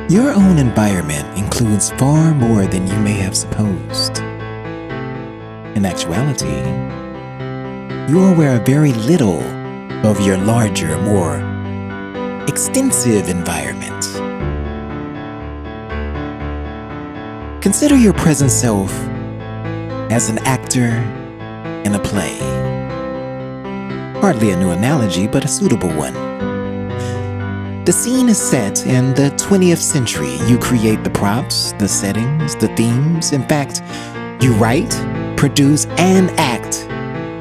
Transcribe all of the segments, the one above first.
Your own environment includes far more than you may have supposed. In actuality, you are aware of very little of your larger, more extensive environment. Consider your present self as an actor in a play. Hardly a new analogy, but a suitable one. The scene is set in the 20th century. You create the props, the settings, the themes. In fact, you write, produce, and act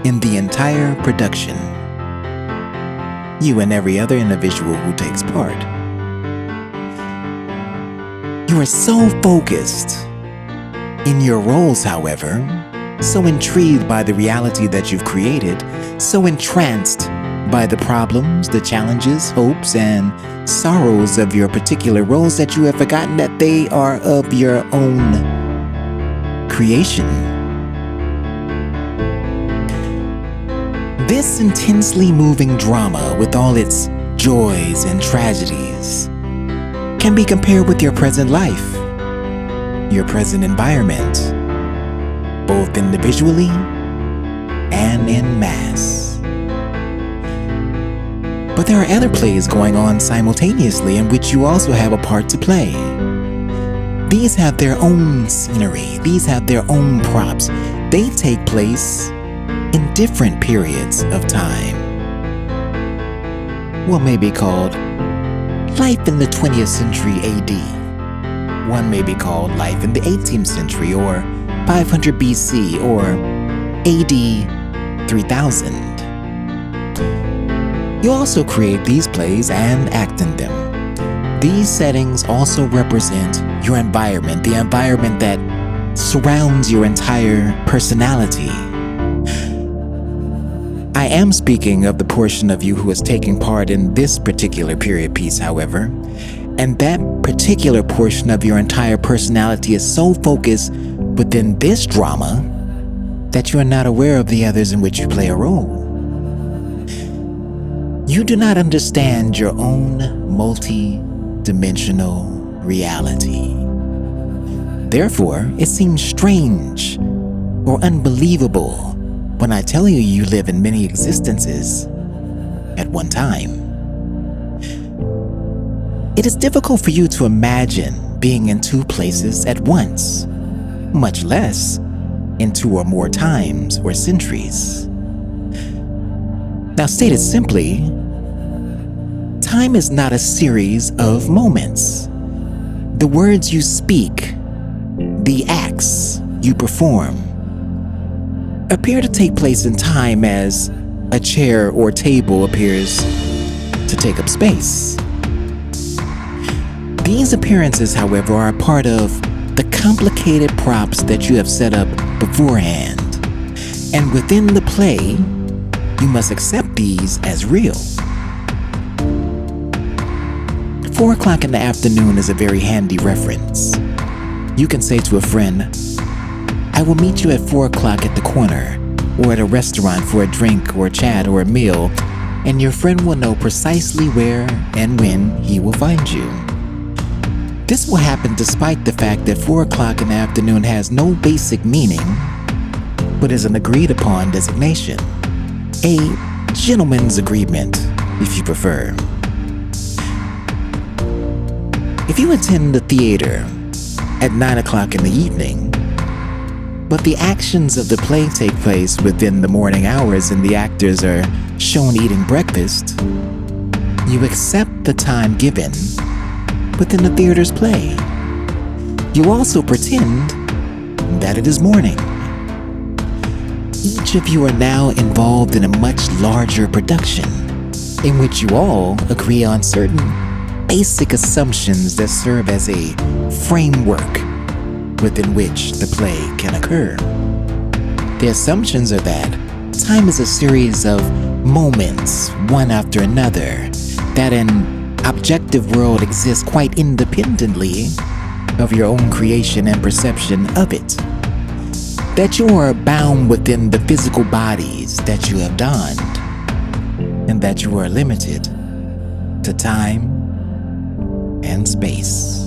in the entire production. You and every other individual who takes part. You are so focused in your roles, however, so intrigued by the reality that you've created, so entranced by the problems, the challenges, hopes, and sorrows of your particular roles that you have forgotten that they are of your own creation. This intensely moving drama, with all its joys and tragedies, can be compared with your present life, your present environment, both individually and in mass. But there are other plays going on simultaneously in which you also have a part to play. These have their own scenery, these have their own props. They take place in different periods of time. One may be called life in the 20th century AD. One may be called life in the 18th century, or 500 BC, or AD 3000. You also create these plays and act in them. These settings also represent your environment, the environment that surrounds your entire personality. I am speaking of the portion of you who is taking part in this particular period piece, however, and that particular portion of your entire personality is so focused within this drama that you are not aware of the others in which you play a role. You do not understand your own multi-dimensional reality. Therefore, it seems strange or unbelievable when I tell you you live in many existences at one time. It is difficult for you to imagine being in two places at once, much less in two or more times or centuries. Now, stated simply, time is not a series of moments. The words you speak, the acts you perform, appear to take place in time as a chair or table appears to take up space. These appearances, however, are a part of the complicated props that you have set up beforehand. And within the play, you must accept these as real. 4 o'clock in the afternoon is a very handy reference. You can say to a friend, I will meet you at 4 o'clock at the corner, or at a restaurant for a drink or a chat or a meal, and your friend will know precisely where and when he will find you. This will happen despite the fact that 4 o'clock in the afternoon has no basic meaning, but is an agreed upon designation. A gentleman's agreement, if you prefer. If you attend the theater at 9 o'clock in the evening, but the actions of the play take place within the morning hours and the actors are shown eating breakfast, you accept the time given within the theater's play. You also pretend that it is morning. Each of you are now involved in a much larger production, in which you all agree on certain basic assumptions that serve as a framework within which the play can occur. The assumptions are that time is a series of moments, one after another, that an objective world exists quite independently of your own creation and perception of it. That you are bound within the physical bodies that you have donned, and that you are limited to time and space.